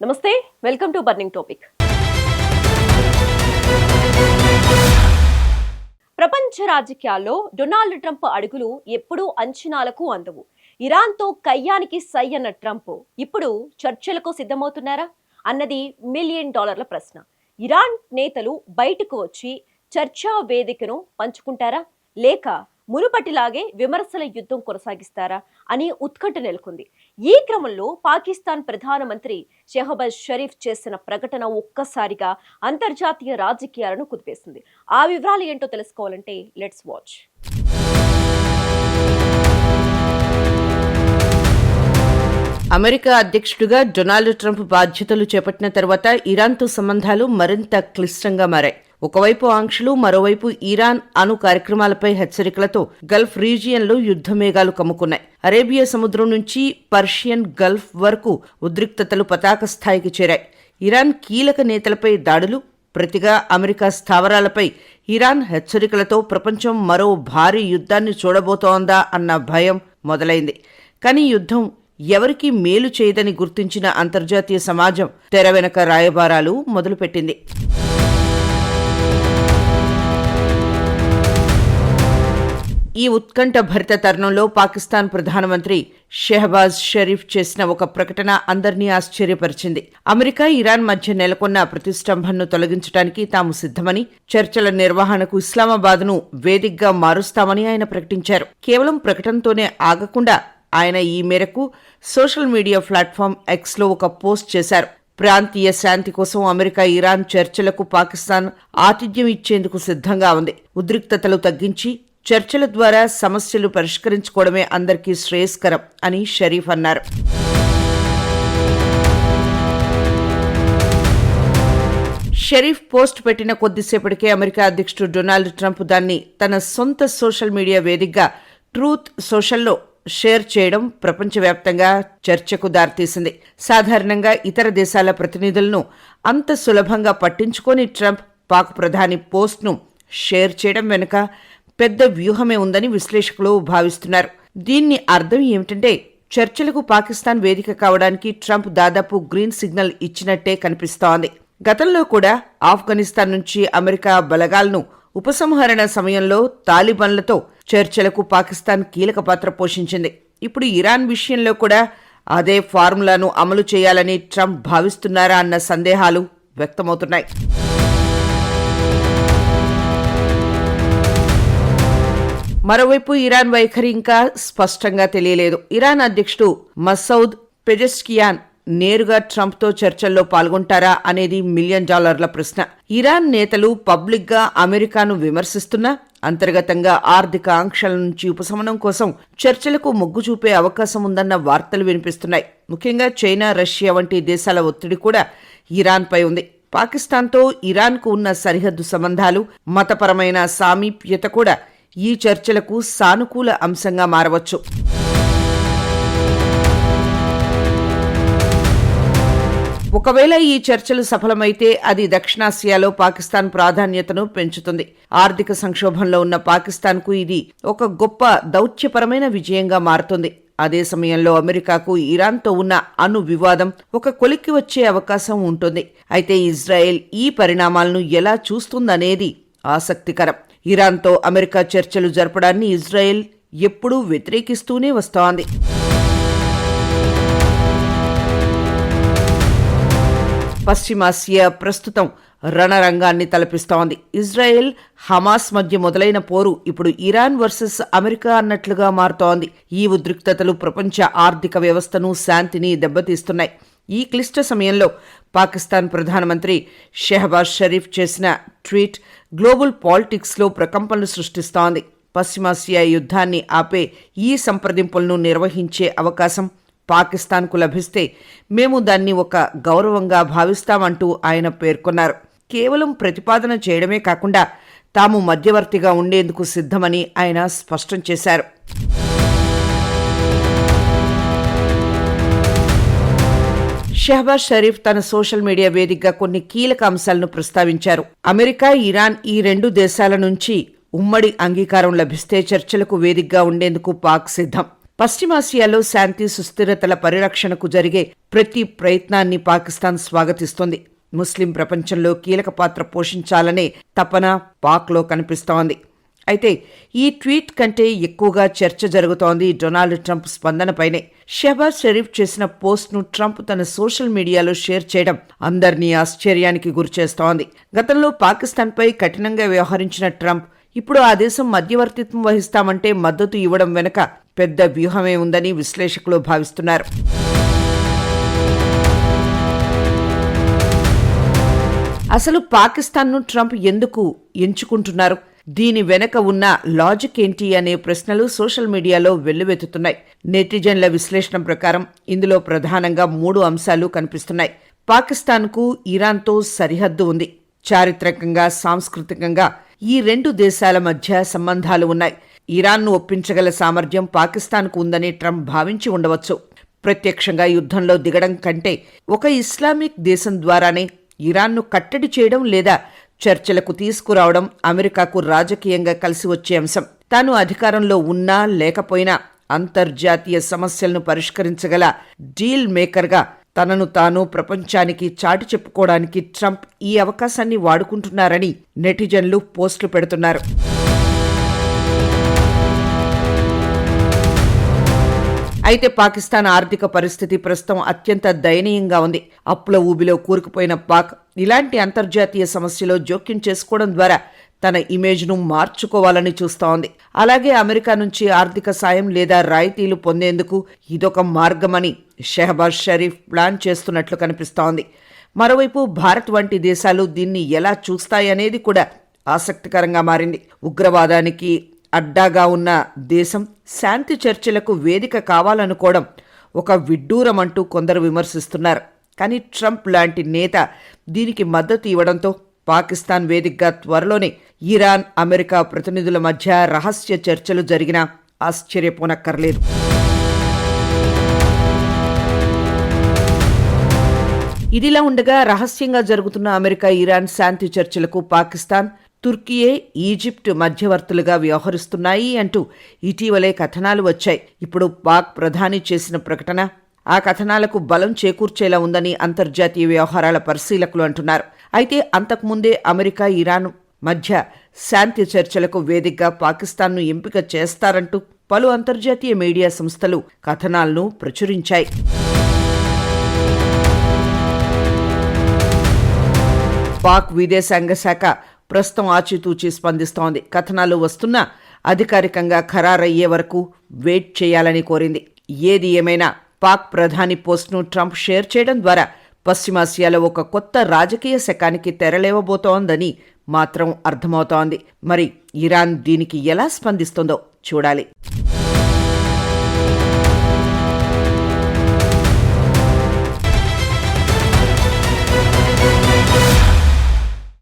నమస్తే, welcome to burning topic. ప్రపంచ రాజకీయాల్లో డొనాల్డ్ ట్రంప్ అడుగులు ఎప్పుడూ అంచనాలకు అందవు. ఇరాన్తో కయ్యానికి సై అన్న ట్రంప్ ఇప్పుడు చర్చలకు సిద్ధమవుతున్నారా అన్నది $1 మిలియన్ ప్రశ్న. ఇరాన్ నేతలు బయటకు వచ్చి చర్చా వేదికను పంచుకుంటారా, లేక మునుపటిలాగే విమర్శల యుద్ధం కొనసాగిస్తారా అని ఉత్కంఠ నెలకొంది. ఈ క్రమంలో పాకిస్తాన్ ప్రధానమంత్రి షెహబాజ్ షరీఫ్ చేసిన ప్రకటన ఒక్కసారిగా అంతర్జాతీయ రాజకీయాలను కుదిపేసింది. ఆ వివరాలు ఏంటో తెలుసుకోవాలంటే లెట్స్ వాచ్. అమెరికా అధ్యక్షుడిగా డొనాల్డ్ ట్రంప్ బాధ్యతలు చేపట్టిన తర్వాత ఇరాన్తో సంబంధాలు మరింత క్లిష్టంగా మారాయి. ఒకవైపు ఆంక్షలు, మరోవైపు ఇరాన్ అణు కార్యక్రమాలపై హెచ్చరికలతో గల్ఫ్ రీజియన్లో యుద్ధమేఘాలు కమ్ముకున్నాయి. అరేబియా సముద్రం నుంచి పర్షియన్ గల్ఫ్ వరకు ఉద్రిక్తతలు పతాక స్థాయికి చేరాయి. ఇరాన్ కీలక నేతలపై దాడులు, ప్రతిగా అమెరికా స్థావరాలపై ఇరాన్ హెచ్చరికలతో ప్రపంచం మరో భారీ యుద్ధాన్ని చూడబోతోందా అన్న భయం మొదలైంది. కానీ యుద్ధం ఎవరికీ మేలు చేయదని గుర్తించిన అంతర్జాతీయ సమాజం తెర వెనక రాయబారాలు మొదలుపెట్టింది. ఈ ఉత్కంఠ భరిత తరుణంలో పాకిస్తాన్ ప్రధానమంత్రి షెహబాజ్ షరీఫ్ చేసిన ఒక ప్రకటన అందరినీ ఆశ్చర్యపరిచింది. అమెరికా, ఇరాన్ మధ్య నెలకొన్న ప్రతిష్టంభనను తొలగించడానికి తాము సిద్ధమని, చర్చల నిర్వహణకు ఇస్లామాబాద్ను వేదికగా మారుస్తామని ఆయన ప్రకటించారు. కేవలం ప్రకటనతోనే ఆగకుండా ఆయన ఈ మేరకు సోషల్ మీడియా ప్లాట్ఫామ్ ఎక్స్లో ఒక పోస్ట్ చేశారు. ప్రాంతీయ శాంతి కోసం అమెరికా, ఇరాన్ చర్చలకు పాకిస్తాన్ ఆతిథ్యం ఇచ్చేందుకు సిద్ధంగా ఉంది. ఉద్రిక్తతలు తగ్గించి చర్చల ద్వారా సమస్యలు పరిష్కరించుకోవడమే అందరికీ శ్రేయస్కరం అని షరీఫ్ అన్నారు. షరీఫ్ పోస్ట్ పెట్టిన కొద్దిసేపటికే అమెరికా అధ్యక్షుడు డొనాల్డ్ ట్రంప్ దాన్ని తన సొంత సోషల్ మీడియా వేదికగా ట్రూత్ సోషల్లో షేర్ చేయడం ప్రపంచవ్యాప్తంగా చర్చకు దారితీసింది. సాధారణంగా ఇతర దేశాల ప్రతినిధులను అంత సులభంగా పట్టించుకోని ట్రంప్ పాక్ ప్రధాని పోస్ట్ను షేర్ చేయడం వెనుక పెద్ద వ్యూహమే ఉందని విశ్లేషకులు భావిస్తున్నారు. దీన్ని అర్థం ఏమిటంటే, చర్చలకు పాకిస్తాన్ వేదిక కావడానికి ట్రంప్ దాదాపు గ్రీన్ సిగ్నల్ ఇచ్చినట్టే కనిపిస్తోంది. గతంలో కూడా ఆఫ్ఘనిస్తాన్ నుంచి అమెరికా బలగాలను ఉపసంహరణ సమయంలో తాలిబాన్లతో చర్చలకు పాకిస్తాన్ కీలక పాత్ర పోషించింది. ఇప్పుడు ఇరాన్ విషయంలో కూడా అదే ఫార్ములాను అమలు చేయాలని ట్రంప్ భావిస్తున్నారా అన్న సందేహాలు వ్యక్తమవుతున్నాయి. మరోవైపు ఇరాన్ వైఖరి ఇంకా స్పష్టంగా తెలియలేదు. ఇరాన్ అధ్యక్షుడు మసౌద్ పెజెష్కియాన్ నేరుగా ట్రంప్తో చర్చల్లో పాల్గొంటారా అనేది $1 మిలియన్ ప్రశ్న. ఇరాన్ నేతలు పబ్లిక్ గా అమెరికాను విమర్శిస్తున్నా అంతర్గతంగా ఆర్థిక ఆంక్షల నుంచి ఉపశమనం కోసం చర్చలకు మొగ్గు చూపే అవకాశం ఉందన్న వార్తలు వినిపిస్తున్నాయి. ముఖ్యంగా చైనా, రష్యా వంటి దేశాల ఒత్తిడి కూడా ఇరాన్పై ఉంది. పాకిస్తాన్తో ఇరాన్కు ఉన్న సరిహద్దు సంబంధాలు, మతపరమైన సామీప్యత కూడా ఈ చర్చలకు సానుకూల అంశంగా మారవచ్చు. ఒకవేళ ఈ చర్చలు సఫలమైతే అది దక్షిణాసియాలో పాకిస్తాన్ ప్రాధాన్యతను పెంచుతుంది. ఆర్థిక సంక్షోభంలో ఉన్న పాకిస్తాన్కు ఇది ఒక గొప్ప దౌత్యపరమైన విజయంగా మారుతుంది. అదే సమయంలో అమెరికాకు ఇరాన్తో ఉన్న అణు వివాదం ఒక కొలిక్కి వచ్చే అవకాశం ఉంటుంది. అయితే ఇజ్రాయెల్ ఈ పరిణామాలను ఎలా చూస్తుందనేది ఆసక్తికరం. ఇరాన్తో అమెరికా చర్చలు జరపడాన్ని ఇజ్రాయెల్ ఎప్పుడూ వ్యతిరేకిస్తూనే వస్తోంది. పశ్చిమాసియా ప్రస్తుతం రణరంగాన్ని తలపిస్తోంది. ఇజ్రాయెల్, హమాస్ మధ్య మొదలైన పోరు ఇప్పుడు ఇరాన్ వర్సెస్ అమెరికా అన్నట్లుగా మారుతోంది. ఈ ఉద్రిక్తతలు ప్రపంచ ఆర్థిక వ్యవస్థను, శాంతిని దెబ్బతీస్తున్నాయి. ఈ క్లిష్ట సమయంలో పాకిస్తాన్ ప్రధానమంత్రి షెహబాజ్ షరీఫ్ చేసిన ట్వీట్ గ్లోబల్ పాలిటిక్స్లో ప్రకంపనలు సృష్టిస్తోంది. పశ్చిమాసియా యుద్ధాన్ని ఆపే ఈ సంప్రదింపులను నిర్వహించే అవకాశం పాకిస్తాన్కు లభిస్తే మేము దాన్ని ఒక గౌరవంగా భావిస్తామంటూ ఆయన పేర్కొన్నారు. కేవలం ప్రతిపాదన చేయడమే కాకుండా తాము మధ్యవర్తిగా ఉండేందుకు సిద్ధమని ఆయన స్పష్టం చేశారు. షెహబాజ్ షరీఫ్ తన సోషల్ మీడియా వేదికగా కొన్ని కీలక అంశాలను ప్రస్తావించారు. అమెరికా, ఇరాన్ ఈ రెండు దేశాల నుంచి ఉమ్మడి అంగీకారం లభిస్తే చర్చలకు వేదికగా ఉండేందుకు పాక్ సిద్ధం. పశ్చిమాసియాలో శాంతి సుస్థిరతల పరిరక్షణకు జరిగే ప్రతి ప్రయత్నాన్ని పాకిస్తాన్ స్వాగతిస్తోంది. ముస్లిం ప్రపంచంలో కీలక పాత్ర పోషించాలనే తపన పాక్లో కనిపిస్తోంది. అయితే ఈ ట్వీట్ కంటే ఎక్కువగా చర్చ జరుగుతోంది డొనాల్డ్ ట్రంప్ స్పందనపైనే. షెహబాజ్ షరీఫ్ చేసిన పోస్ట్ను ట్రంప్ తన సోషల్ మీడియాలో షేర్ చేయడం అందరినీ ఆశ్చర్యానికి గురిచేస్తోంది. గతంలో పాకిస్తాన్పై కఠినంగా వ్యవహరించిన ట్రంప్ ఇప్పుడు ఆ దేశం మధ్యవర్తిత్వం వహిస్తామంటే మద్దతు ఇవ్వడం వెనుక పెద్ద వ్యూహమే ఉందని విశ్లేషకులు భావిస్తున్నారు. అసలు పాకిస్తాన్ను ట్రంప్ ఎందుకు ఎంచుకుంటున్నారు, దీని వెనక ఉన్న లాజిక్ ఏంటి అనే ప్రశ్నలు సోషల్ మీడియాలో వెల్లువెత్తుతున్నాయి. నెటిజన్ల విశ్లేషణ ప్రకారం ఇందులో ప్రధానంగా 3 అంశాలు కనిపిస్తున్నాయి. పాకిస్తాన్కు ఇరాన్తో సరిహద్దు ఉంది. చారిత్రకంగా, సాంస్కృతికంగా ఈ 2 దేశాల మధ్య సంబంధాలు ఉన్నాయి. ఇరాన్ను ఒప్పించగల సామర్థ్యం పాకిస్తాన్కు ఉందని ట్రంప్ భావించి ఉండవచ్చు. ప్రత్యక్షంగా యుద్ధంలో దిగడం కంటే ఒక ఇస్లామిక్ దేశం ద్వారానే ఇరాన్ను కట్టడి చేయడం లేదా చర్చలకు తీసుకురావడం అమెరికాకు రాజకీయంగా కలిసి వచ్చే అంశం. తాను అధికారంలో ఉన్నా లేకపోయినా అంతర్జాతీయ సమస్యలను పరిష్కరించగల డీల్ మేకర్గా తనను తాను ప్రపంచానికి చాటి చెప్పుకోవడానికి ట్రంప్ ఈ అవకాశాన్ని వాడుకుంటున్నారని నెటిజన్లు పోస్టులు పెడుతున్నారు. అయితే పాకిస్తాన్ ఆర్థిక పరిస్థితి ప్రస్తుతం అత్యంత దయనీయంగా ఉంది. అప్పుల ఊబిలో కూరుకుపోయిన పాక్ ఇలాంటి అంతర్జాతీయ సమస్యలో జోక్యం చేసుకోవడం ద్వారా తన ఇమేజ్ను మార్చుకోవాలని చూస్తోంది. అలాగే అమెరికా నుంచి ఆర్థిక సాయం లేదా రాయితీలు పొందేందుకు ఇదొక మార్గమని షెహబాజ్ షరీఫ్ ప్లాన్ చేస్తున్నట్లు కనిపిస్తోంది. మరోవైపు భారత్ వంటి దేశాలు దీన్ని ఎలా చూస్తాయనేది కూడా ఆసక్తికరంగా మారింది. ఉగ్రవాదానికి అడ్డాగా ఉన్న దేశం శాంతి చర్చలకు వేదిక కావాలనుకోవడం ఒక విడ్డూరం అంటూ కొందరు విమర్శిస్తున్నారు. కానీ ట్రంప్ లాంటి నేత దీనికి మద్దతు ఇవ్వడంతో పాకిస్తాన్ వేదికగా త్వరలోనే ఇరాన్, అమెరికా ప్రతినిధుల మధ్య రహస్య చర్చలు జరిగినా ఆశ్చర్యపోనక్కర్లేదు. ఇదిలా ఉండగా రహస్యంగా జరుగుతున్న అమెరికా, ఇరాన్ శాంతి చర్చలకు పాకిస్తాన్, తుర్కియే, ఈజిప్ట్ మధ్యవర్తులుగా వ్యవహరిస్తున్నాయి అంటూ ఇటీవలే కథనాలు వచ్చాయి. ఇప్పుడు పాక్ ప్రధాని చేసిన ప్రకటన ఆ కథనాలకు బలం చేకూర్చేలా ఉందని అంతర్జాతీయ వ్యవహారాల పరిశీలకులు అంటున్నారు. అయితే అంతకుముందే అమెరికా, ఇరాన్ మధ్య శాంతి చర్చలకు వేదికగా పాకిస్తాన్ను ఎంపిక చేస్తారంటూ పలు అంతర్జాతీయ మీడియా సంస్థలు కథనాలను ప్రచురించాయి. పాక్ విదేశాంగ శాఖ ప్రస్తుతం ఆచితూచి స్పందిస్తోంది. కథనాలు వస్తున్నా అధికారికంగా ఖరారయ్యే వరకు వెయిట్ చేయాలని కోరింది. ఏది ఏమైనా పాక్ ప్రధాని పోస్ట్ను ట్రంప్ షేర్ చేయడం ద్వారా పశ్చిమాసియాలో ఒక కొత్త రాజకీయ శకానికి తెరలేవబోతోందని మాత్రం అర్థమవుతోంది. మరి ఇరాన్ దీనికి ఎలా స్పందిస్తుందో చూడాలి.